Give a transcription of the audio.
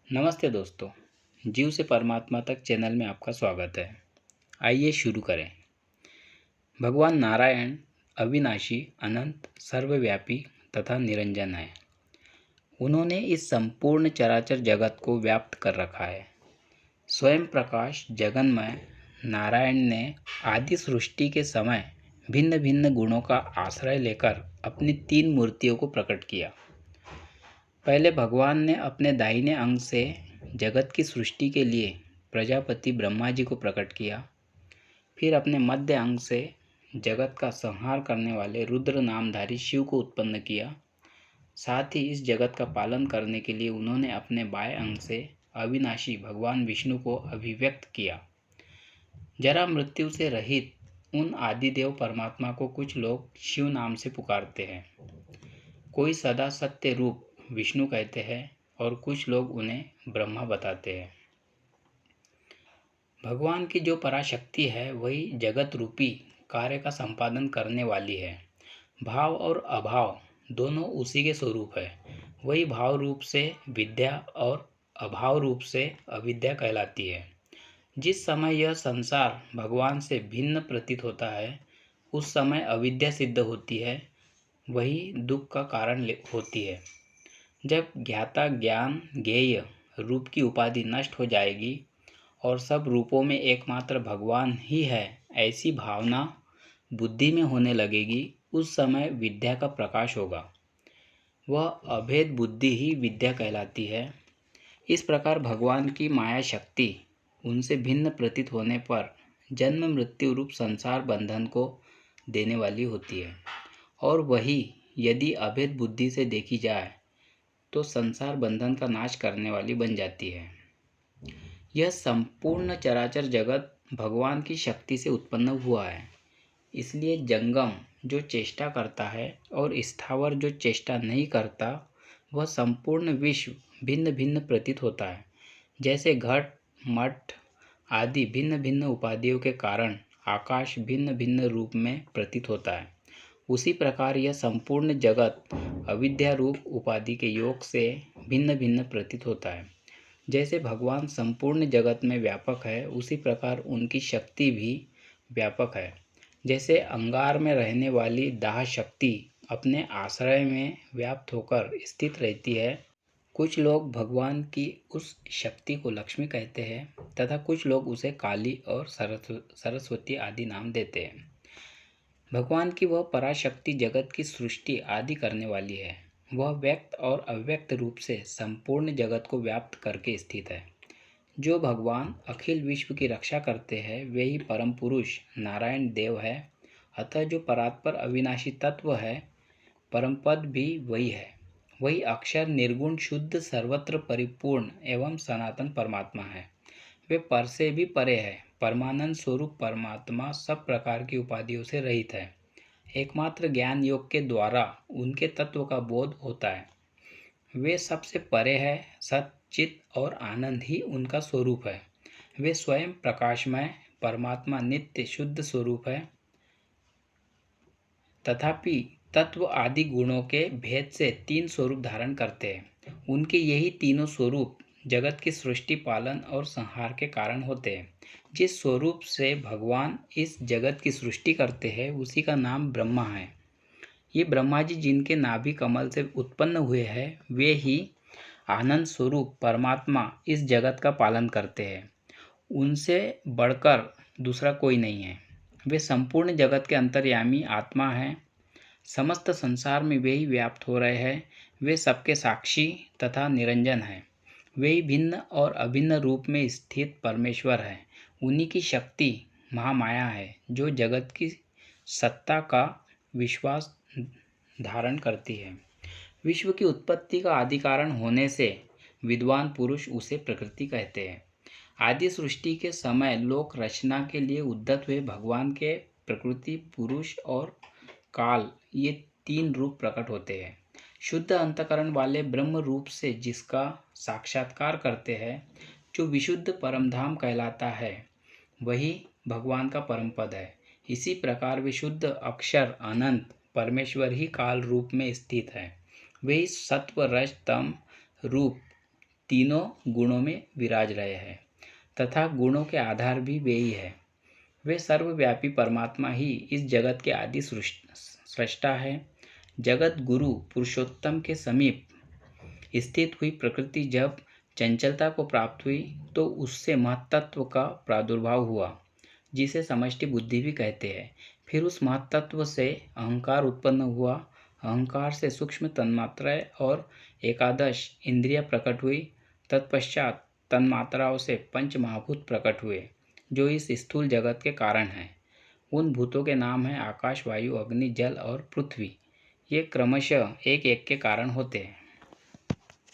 नमस्ते दोस्तों। जीव से परमात्मा तक चैनल में आपका स्वागत है। आइए शुरू करें। भगवान नारायण अविनाशी, अनंत, सर्वव्यापी तथा निरंजन है। उन्होंने इस संपूर्ण चराचर जगत को व्याप्त कर रखा है। स्वयं प्रकाश जगन्मय नारायण ने आदि सृष्टि के समय भिन्न भिन्न गुणों का आश्रय लेकर अपनी 3 मूर्तियों को प्रकट किया। पहले भगवान ने अपने दाहिने अंग से जगत की सृष्टि के लिए प्रजापति ब्रह्मा जी को प्रकट किया। फिर अपने मध्य अंग से जगत का संहार करने वाले रुद्र नामधारी शिव को उत्पन्न किया। साथ ही इस जगत का पालन करने के लिए उन्होंने अपने बाएं अंग से अविनाशी भगवान विष्णु को अभिव्यक्त किया। जरा मृत्यु से रहित उन आदिदेव परमात्मा को कुछ लोग शिव नाम से पुकारते हैं, कोई सदा सत्य रूप विष्णु कहते हैं और कुछ लोग उन्हें ब्रह्मा बताते हैं। भगवान की जो पराशक्ति है वही जगत रूपी कार्य का संपादन करने वाली है। भाव और अभाव दोनों उसी के स्वरूप है। वही भाव रूप से विद्या और अभाव रूप से अविद्या कहलाती है। जिस समय यह संसार भगवान से भिन्न प्रतीत होता है उस समय अविद्या सिद्ध होती है, वही दुख का कारण होती है। जब ज्ञाता ज्ञान ज्ञेय रूप की उपाधि नष्ट हो जाएगी और सब रूपों में एकमात्र भगवान ही है ऐसी भावना बुद्धि में होने लगेगी, उस समय विद्या का प्रकाश होगा। वह अभेद बुद्धि ही विद्या कहलाती है। इस प्रकार भगवान की माया शक्ति उनसे भिन्न प्रतीत होने पर जन्म मृत्यु रूप संसार बंधन को देने वाली होती है, और वही यदि अभेद बुद्धि से देखी जाए तो संसार बंधन का नाश करने वाली बन जाती है। यह संपूर्ण चराचर जगत भगवान की शक्ति से उत्पन्न हुआ है। इसलिए जंगम जो चेष्टा करता है और स्थावर जो चेष्टा नहीं करता, वह संपूर्ण विश्व भिन्न भिन्न प्रतीत होता है। जैसे घट मठ आदि भिन्न भिन्न उपाधियों के कारण आकाश भिन्न भिन्न रूप में प्रतीत होता है, उसी प्रकार यह संपूर्ण जगत अविद्या रूप उपाधि के योग से भिन्न भिन्न प्रतीत होता है। जैसे भगवान संपूर्ण जगत में व्यापक है, उसी प्रकार उनकी शक्ति भी व्यापक है। जैसे अंगार में रहने वाली दाह शक्ति अपने आश्रय में व्याप्त होकर स्थित रहती है, कुछ लोग भगवान की उस शक्ति को लक्ष्मी कहते हैं तथा कुछ लोग उसे काली और सरस्वती आदि नाम देते हैं। भगवान की वह पराशक्ति जगत की सृष्टि आदि करने वाली है। वह व्यक्त और अव्यक्त रूप से संपूर्ण जगत को व्याप्त करके स्थित है। जो भगवान अखिल विश्व की रक्षा करते हैं वे ही परम पुरुष नारायण देव है। अतः जो परात्पर अविनाशी तत्व है, परम पद भी वही है। वही अक्षर निर्गुण शुद्ध सर्वत्र परिपूर्ण एवं सनातन परमात्मा है। वे पर से भी परे है। परमानंद स्वरूप परमात्मा सब प्रकार की उपाधियों से रहित है। एकमात्र ज्ञान योग के द्वारा उनके तत्व का बोध होता है। वे सबसे परे है। सच्चित और आनंद ही उनका स्वरूप है। वे स्वयं प्रकाशमय परमात्मा नित्य शुद्ध स्वरूप है। तथापि तत्व आदि गुणों के भेद से 3 स्वरूप धारण करते हैं। उनके यही तीनों स्वरूप जगत की सृष्टि पालन और संहार के कारण होते हैं। जिस स्वरूप से भगवान इस जगत की सृष्टि करते हैं उसी का नाम ब्रह्मा है। ये ब्रह्मा जी जिनके नाभि कमल से उत्पन्न हुए हैं, वे ही आनंद स्वरूप परमात्मा इस जगत का पालन करते हैं। उनसे बढ़कर दूसरा कोई नहीं है। वे संपूर्ण जगत के अंतर्यामी आत्मा हैं। समस्त संसार में वे ही व्याप्त हो रहे हैं। वे सबके साक्षी तथा निरंजन हैं। वे ही भिन्न और अभिन्न रूप में स्थित परमेश्वर है। उन्हीं की शक्ति महामाया है जो जगत की सत्ता का विश्वास धारण करती है। विश्व की उत्पत्ति का आदि कारण होने से विद्वान पुरुष उसे प्रकृति कहते हैं। आदि सृष्टि के समय लोक रचना के लिए उद्यत हुए भगवान के प्रकृति पुरुष और काल ये 3 रूप प्रकट होते हैं। शुद्ध अंतकरण वाले ब्रह्म रूप से जिसका साक्षात्कार करते हैं, जो विशुद्ध परमधाम कहलाता है, वही भगवान का परम पद है। इसी प्रकार विशुद्ध अक्षर अनंत परमेश्वर ही काल रूप में स्थित है। वही सत्व रज तम रूप तीनों गुणों में विराज रहे हैं तथा गुणों के आधार भी वे ही है। वे सर्वव्यापी परमात्मा ही इस जगत के आदि सृष्टा है। जगत गुरु पुरुषोत्तम के समीप स्थित हुई प्रकृति जब चंचलता को प्राप्त हुई तो उससे महत्तत्व का प्रादुर्भाव हुआ, जिसे समष्टि बुद्धि भी कहते हैं। फिर उस महत्तत्व से अहंकार उत्पन्न हुआ। अहंकार से सूक्ष्म तन्मात्राएं और एकादश इंद्रिय प्रकट हुई। तत्पश्चात तन्मात्राओं से पंच महाभूत प्रकट हुए, जो इस स्थूल जगत के कारण हैं। उन भूतों के नाम हैं आकाश, वायु, अग्नि, जल और पृथ्वी। ये क्रमशः एक एक के कारण होते हैं।